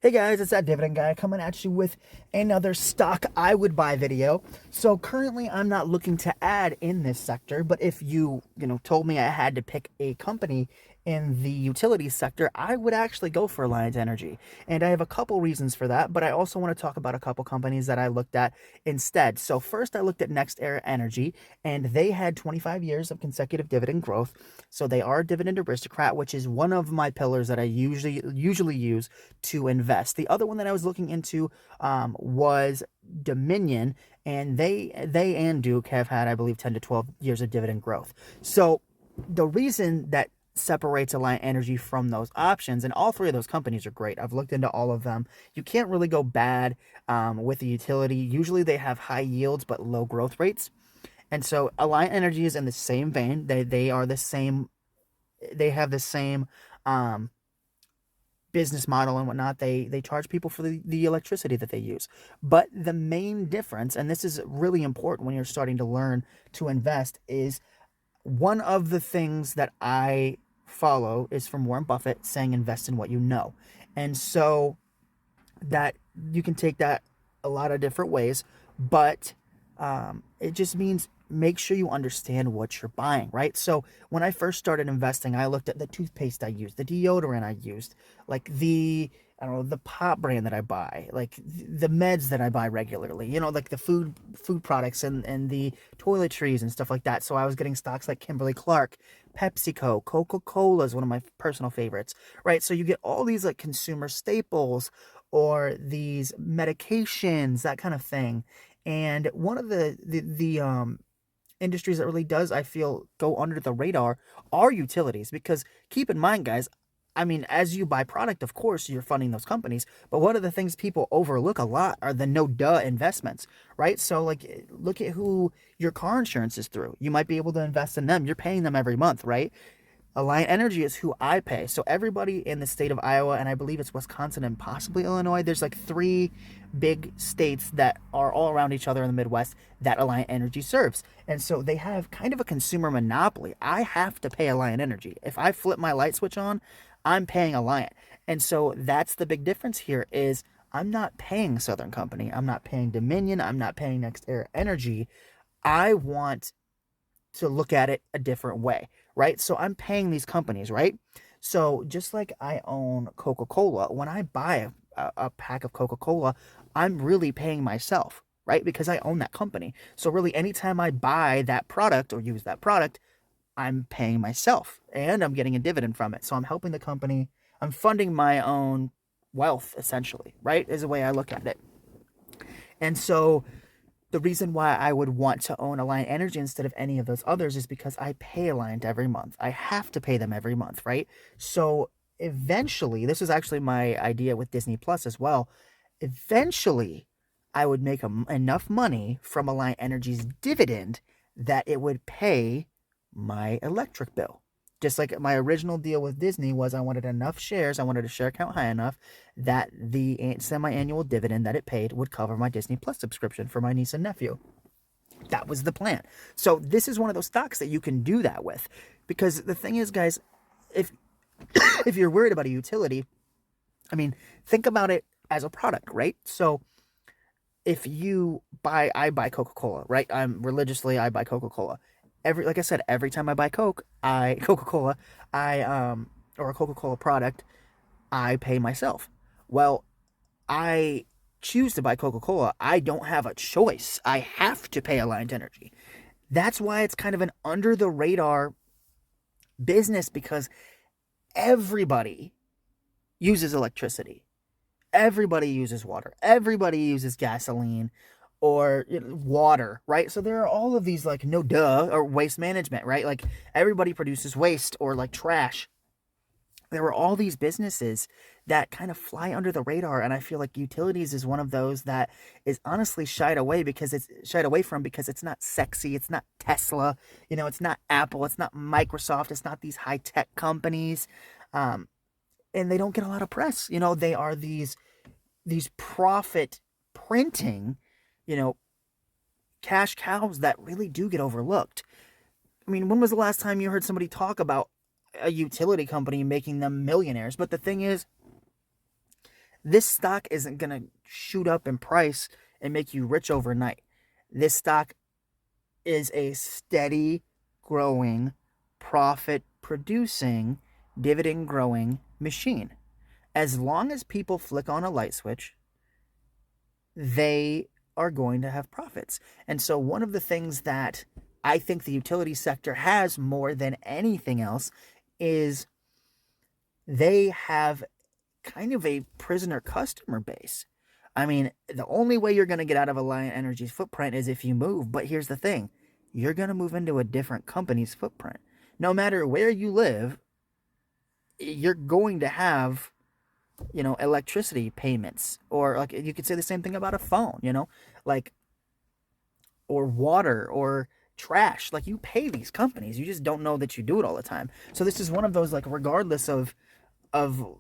Hey guys, it's that Dividend guy coming at you with another stock I would buy video. So currently I'm not looking to add in this sector, but if you told me I had to pick a company in the utility sector, I would actually go for Alliant Energy. And I have a couple reasons for that, but I also want to talk about a couple companies that I looked at instead. So first I looked at Next Era Energy, and they had 25 years of consecutive dividend growth. So they are a dividend aristocrat, which is one of my pillars that I usually use to invest. The other one that I was looking into was Dominion, and they and Duke have had, I believe, 10 to 12 years of dividend growth. So the reason that separates Alliant Energy from those options, and all three of those companies are great. I've looked into all of them. You can't really go bad with the utility. Usually they have high yields but low growth rates. And so Alliant Energy is in the same vein. They are the same. They have the same um, business model and whatnot. They charge people for the electricity that they use. But the main difference, and this is really important when you're starting to learn to invest, is one of the things that I follow is from Warren Buffett saying invest in what you know. And so that you can take that a lot of different ways, but it just means make sure you understand what you're buying, right? So when I first started investing, I looked at the toothpaste I used, the deodorant I used, like I don't know, the pop brand that I buy, like the meds that I buy regularly, like the food products and the toiletries and stuff like that. So I was getting stocks like Kimberly Clark, PepsiCo, Coca-Cola is one of my personal favorites, right? So you get all these like consumer staples or these medications, that kind of thing. And one of the industries that really does, I feel, go under the radar are utilities. Because keep in mind, guys, I mean, as you buy product, of course, you're funding those companies. But one of the things people overlook a lot are the no duh investments, right? So, like, look at who your car insurance is through. You might be able to invest in them. You're paying them every month, right? Alliant Energy is who I pay. So everybody in the state of Iowa, and I believe it's Wisconsin and possibly Illinois, there's like three big states that are all around each other in the Midwest that Alliant Energy serves. And so they have kind of a consumer monopoly. I have to pay Alliant Energy. If I flip my light switch on, I'm paying Alliant. And so that's the big difference here is I'm not paying Southern Company. I'm not paying Dominion. I'm not paying Next Era Energy. I want to look at it a different way, right? So I'm paying these companies, right? So just like I own Coca-Cola, when I buy a pack of Coca-Cola, I'm really paying myself, right? Because I own that company. So really anytime I buy that product or use that product, I'm paying myself and I'm getting a dividend from it. So I'm helping the company. I'm funding my own wealth essentially, right? Is the way I look at it. And so the reason why I would want to own Alliant Energy instead of any of those others is because I pay Alliant every month. I have to pay them every month, right? So eventually, this was actually my idea with Disney Plus as well. Eventually, I would make enough money from Alliant Energy's dividend that it would pay my electric bill. Just like my original deal with Disney was, I wanted enough shares, I wanted a share count high enough that the semi-annual dividend that it paid would cover my Disney Plus subscription for my niece and nephew. That was the plan. So this is one of those stocks that you can do that with, because the thing is, guys, if if you're worried about a utility, I mean, think about it as a product, right? So if I buy Coca-Cola, right? I buy Coca-Cola. Like I said, every time I buy Coca-Cola, or a Coca-Cola product, I pay myself. Well, I choose to buy Coca-Cola. I don't have a choice. I have to pay Alliant Energy. That's why it's kind of an under the radar business, because everybody uses electricity. Everybody uses water. Everybody uses gasoline or water, right? So there are all of these like no duh or waste management, right? Like everybody produces waste or like trash. There are all these businesses that kind of fly under the radar, and I feel like utilities is one of those that is honestly shied away from because it's not sexy, it's not Tesla, it's not Apple, it's not Microsoft, it's not these high-tech companies. Um, and they don't get a lot of press. They are these profit printing, you know, cash cows that really do get overlooked. I mean, when was the last time you heard somebody talk about a utility company making them millionaires? But the thing is, This stock isn't going to shoot up in price and make you rich overnight. This stock is a steady growing, profit producing, dividend growing machine. As long as people flick on a light switch, they are going to have profits. And so one of the things that I think the utility sector has more than anything else is they have kind of a prisoner customer base. I mean, the only way you're going to get out of Alliant Energy's footprint is if you move. But here's the thing. You're going to move into a different company's footprint. No matter where you live, you're going to have, electricity payments. Or like you could say the same thing about a phone, like, or water or trash. Like, you pay these companies. You just don't know that you do it all the time. So this is one of those, like, regardless of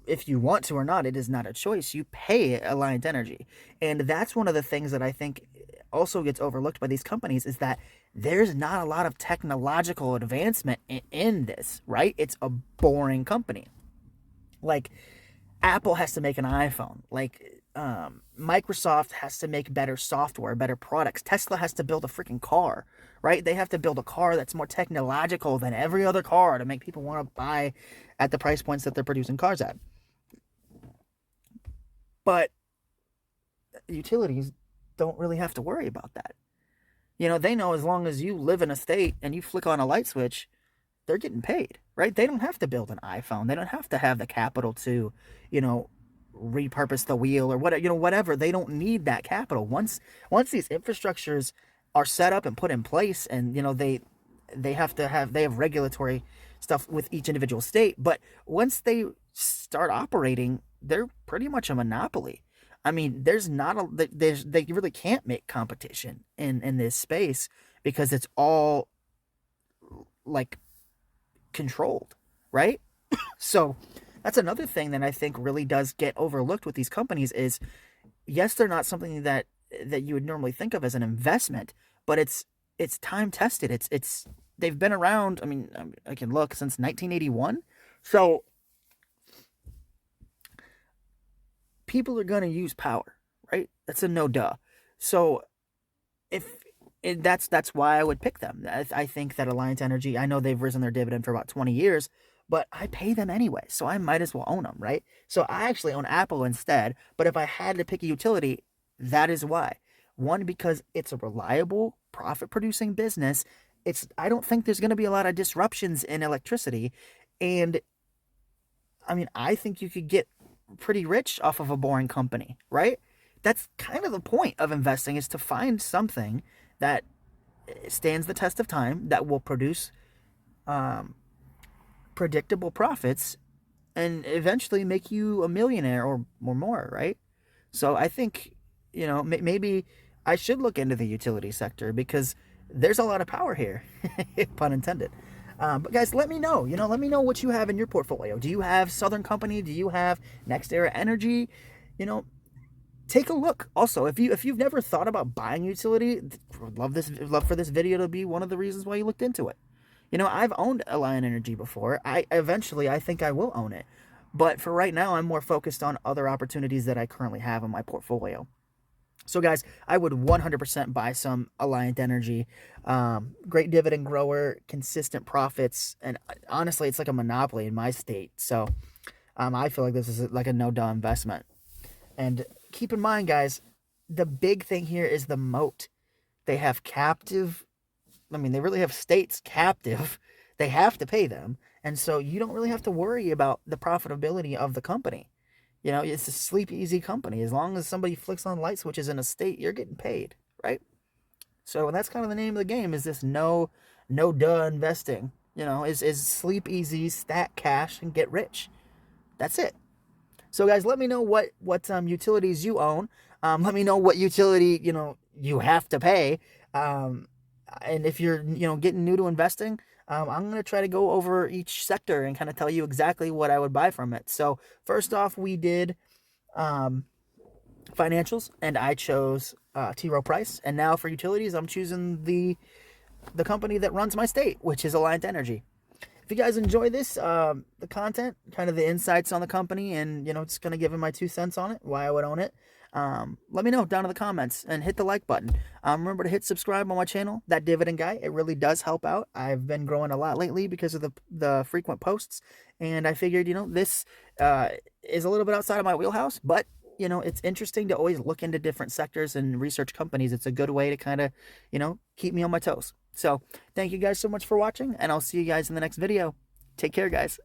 if you want to or not, it is not a choice. You pay Alliant Energy. And that's one of the things that I think also gets overlooked by these companies, is that there's not a lot of technological advancement in this, right? It's a boring company. Like, Apple has to make an iPhone. Like, Microsoft has to make better software, better products. Tesla has to build a freaking car, right? They have to build a car that's more technological than every other car to make people want to buy at the price points that they're producing cars at. But utilities don't really have to worry about that. They know as long as you live in a state and you flick on a light switch, they're getting paid, right? They don't have to build an iPhone. They don't have to have the capital to, repurpose the wheel or whatever. They don't need that capital. Once these infrastructures are set up and put in place, and they have regulatory stuff with each individual state, but once they start operating, they're pretty much a monopoly. I mean, they really can't make competition in this space because it's all like controlled, right? So that's another thing that I think really does get overlooked with these companies is, yes, they're not something that you would normally think of as an investment, but it's time tested. They've been around. I mean, I can look since 1981. So people are going to use power, right? That's a no duh. So that's why I would pick them. I think that Alliant Energy, I know they've risen their dividend for about 20 years, but I pay them anyway, so I might as well own them, right? So I actually own Apple instead, but if I had to pick a utility, that is why. One, because it's a reliable, profit-producing business. I don't think there's going to be a lot of disruptions in electricity, and I mean, I think you could get pretty rich off of a boring company, right? That's kind of the point of investing, is to find something that stands the test of time, that will produce predictable profits and eventually make you a millionaire or more, right? So I think, maybe I should look into the utility sector because there's a lot of power here, pun intended. But guys, let me know. Let me know what you have in your portfolio. Do you have Southern Company? Do you have NextEra Energy? Take a look. Also, if you've never thought about buying utility, love for this video to be one of the reasons why you looked into it. I've owned Alliant Energy before. I think I will own it. But for right now, I'm more focused on other opportunities that I currently have in my portfolio. So guys, I would 100% buy some Alliant Energy. Great dividend grower, consistent profits, and honestly, it's like a monopoly in my state. So I feel like this is like a no-duh investment. And keep in mind, guys, the big thing here is the moat. They have they really have states captive. They have to pay them. And so you don't really have to worry about the profitability of the company. It's a sleep easy company. As long as somebody flicks on light switches in a state, you're getting paid, right? So that's kind of the name of the game, is this no duh investing. Is sleep easy, stack cash, and get rich. That's it. So guys, let me know what utilities you own. Let me know what utility, you have to pay. And if you're, getting new to investing, I'm going to try to go over each sector and kind of tell you exactly what I would buy from it. So first off, we did financials, and I chose T. Rowe Price. And now for utilities, I'm choosing the company that runs my state, which is Alliant Energy. if you guys enjoy this, the content, kind of the insights on the company, and just kind of giving my 2 cents on it, why I would own it, let me know down in the comments and hit the like button. Remember to hit subscribe on my channel, That Dividend Guy. It really does help out. I've been growing a lot lately because of the frequent posts, and I figured this is a little bit outside of my wheelhouse, but it's interesting to always look into different sectors and research companies. It's a good way to kind of, keep me on my toes. So thank you guys so much for watching, and I'll see you guys in the next video. Take care, guys.